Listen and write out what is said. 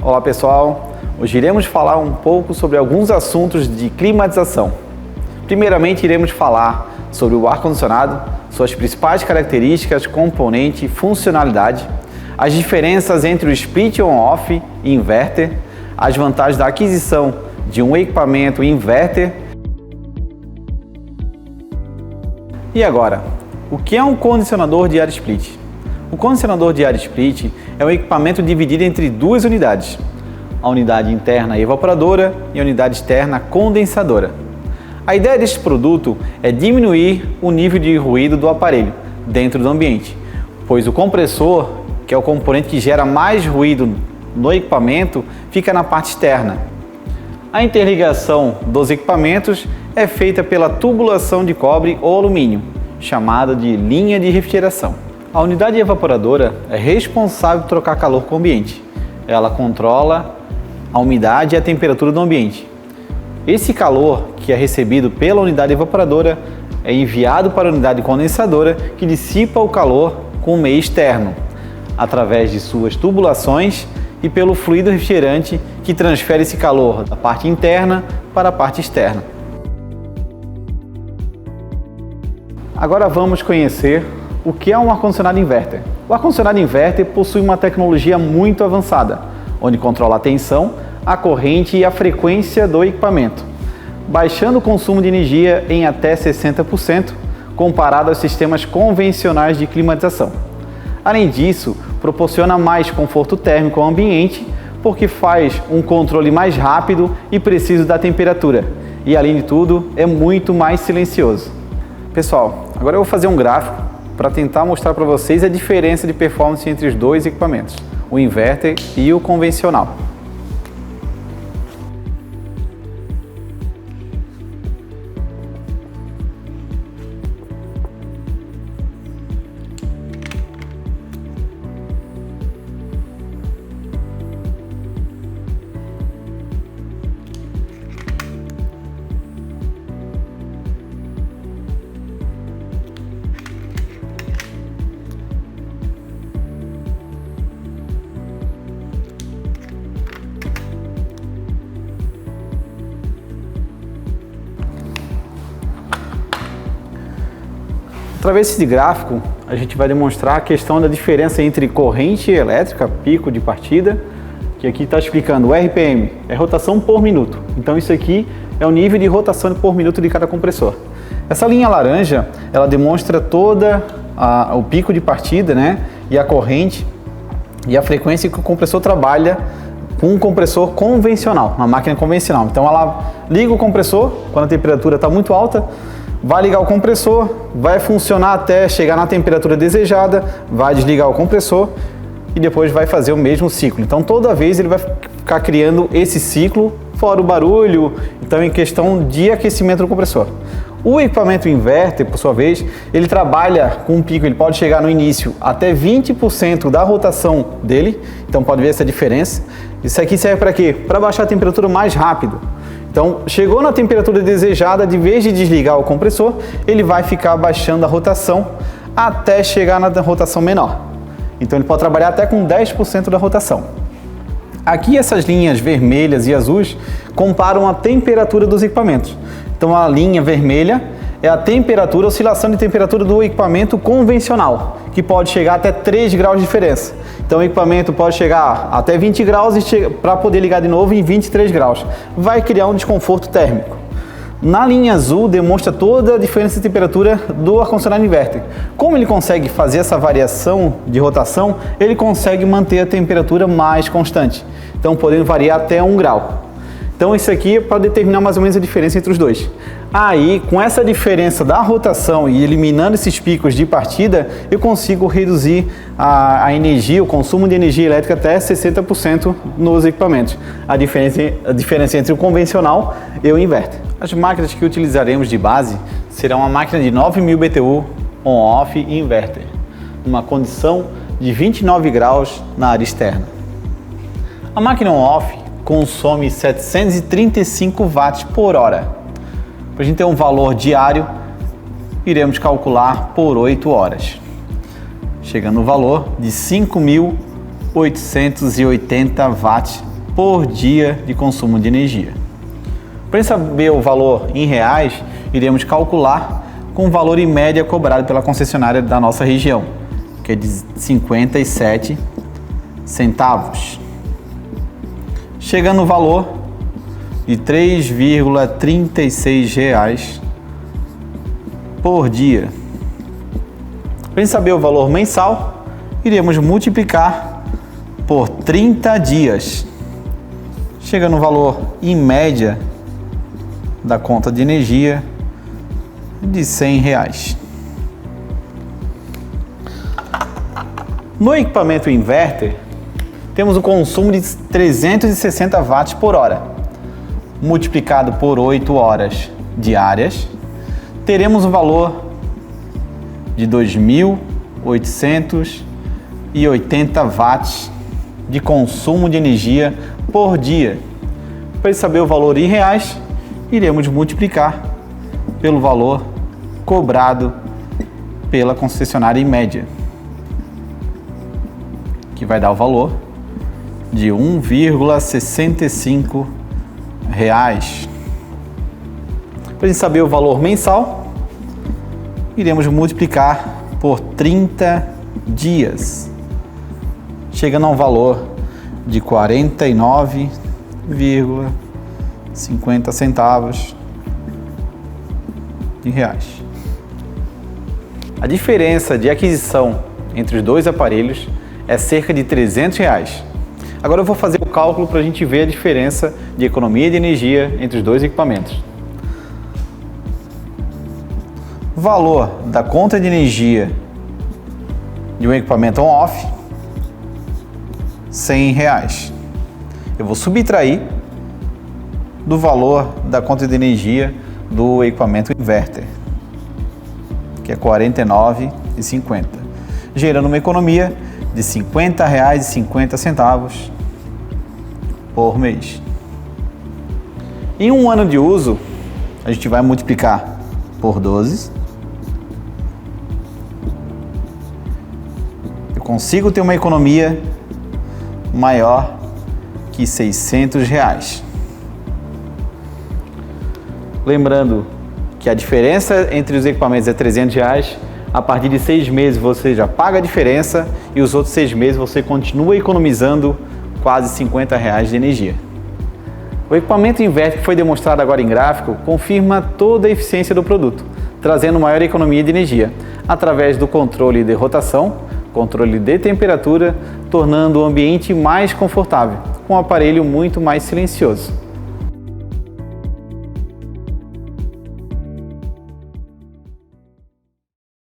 Olá pessoal, hoje iremos falar um pouco sobre alguns assuntos de climatização. Primeiramente iremos falar sobre o ar-condicionado, suas principais características, componente e funcionalidade, as diferenças entre o split on-off e inverter, as vantagens da aquisição de um equipamento inverter. E agora, o que é um condicionador de ar split? O condicionador de ar split é um equipamento dividido entre duas unidades, a unidade interna evaporadora e a unidade externa condensadora. A ideia deste produto é diminuir o nível de ruído do aparelho dentro do ambiente, pois o compressor, que é o componente que gera mais ruído no equipamento, fica na parte externa. A interligação dos equipamentos é feita pela tubulação de cobre ou alumínio, chamada de linha de refrigeração. A unidade evaporadora é responsável por trocar calor com o ambiente. Ela controla a umidade e a temperatura do ambiente. Esse calor que é recebido pela unidade evaporadora é enviado para a unidade condensadora, que dissipa o calor com o meio externo, através de suas tubulações e pelo fluido refrigerante que transfere esse calor da parte interna para a parte externa. Agora vamos conhecer o que é um ar-condicionado inverter. O ar-condicionado inverter possui uma tecnologia muito avançada, onde controla a tensão, a corrente e a frequência do equipamento, baixando o consumo de energia em até 60% comparado aos sistemas convencionais de climatização. Além disso, proporciona mais conforto térmico ao ambiente, porque faz um controle mais rápido e preciso da temperatura e, além de tudo, é muito mais silencioso. Pessoal, agora eu vou fazer um gráfico para tentar mostrar para vocês a diferença de performance entre os dois equipamentos, o inverter e o convencional. Através desse gráfico, a gente vai demonstrar a questão da diferença entre corrente elétrica, pico de partida, que aqui está explicando o RPM, é rotação por minuto. Então isso aqui é o nível de rotação por minuto de cada compressor. Essa linha laranja, ela demonstra toda o pico de partida, né, e a corrente e a frequência que o compressor trabalha com um compressor convencional, uma máquina convencional. Então ela liga o compressor quando a temperatura está muito alta, vai ligar o compressor, vai funcionar até chegar na temperatura desejada, vai desligar o compressor e depois vai fazer o mesmo ciclo. Então toda vez ele vai ficar criando esse ciclo, fora o barulho, então em questão de aquecimento do compressor. O equipamento inverter, por sua vez, ele trabalha com um pico, ele pode chegar no início até 20% da rotação dele, então pode ver essa diferença. Isso aqui serve para quê? Para baixar a temperatura mais rápido. Então, chegou na temperatura desejada, de vez de desligar o compressor, ele vai ficar baixando a rotação até chegar na rotação menor. Então, ele pode trabalhar até com 10% da rotação. Aqui, essas linhas vermelhas e azuis comparam a temperatura dos equipamentos. Então, a linha vermelha é a temperatura, a oscilação de temperatura do equipamento convencional, que pode chegar até 3 graus de diferença. Então o equipamento pode chegar até 20 graus para poder ligar de novo em 23 graus. Vai criar um desconforto térmico. Na linha azul demonstra toda a diferença de temperatura do ar-condicionado inverter. Como ele consegue fazer essa variação de rotação, ele consegue manter a temperatura mais constante. Então podendo variar até 1 grau. Então isso aqui é para determinar mais ou menos a diferença entre os dois. Aí, com essa diferença da rotação e eliminando esses picos de partida, eu consigo reduzir a energia, o consumo de energia elétrica até 60% nos equipamentos. A diferença entre o convencional e o inverter. As máquinas que utilizaremos de base serão uma máquina de 9.000 BTU on-off e inverter, numa condição de 29 graus na área externa. A máquina on-off consome 735 watts por hora. Para a gente ter um valor diário, iremos calcular por 8 horas, chegando no valor de 5.880 watts por dia de consumo de energia. Para saber o valor em reais, iremos calcular com o valor em média cobrado pela concessionária da nossa região, que é de 57 centavos. Chega no valor de R$ 3,36 por dia. Para saber o valor mensal, iremos multiplicar por 30 dias. Chega no valor em média da conta de energia de R$ 100. No equipamento inverter, temos um consumo de 360 watts por hora, multiplicado por 8 horas diárias, teremos um valor de 2.880 watts de consumo de energia por dia. Para saber o valor em reais, iremos multiplicar pelo valor cobrado pela concessionária em média, que vai dar o valor de R$ 1,65. Para saber o valor mensal, iremos multiplicar por 30 dias, chegando a um valor de R$ 49,50 de reais. A diferença de aquisição entre os dois aparelhos é cerca de R$ 300. Agora eu vou fazer o cálculo para a gente ver a diferença de economia de energia entre os dois equipamentos. O valor da conta de energia de um equipamento on-off, R$ 100. Eu vou subtrair do valor da conta de energia do equipamento inverter, que é R$ 49,50, gerando uma economia de R$ 50,50 por mês. Em um ano de uso, a gente vai multiplicar por 12. Eu consigo ter uma economia maior que R$ 600. Lembrando que a diferença entre os equipamentos é R$ 300. A partir de 6 meses você já paga a diferença e os outros 6 meses você continua economizando quase R$ 50 de energia. O equipamento inverter que foi demonstrado agora em gráfico confirma toda a eficiência do produto, trazendo maior economia de energia, através do controle de rotação, controle de temperatura, tornando o ambiente mais confortável, com um aparelho muito mais silencioso.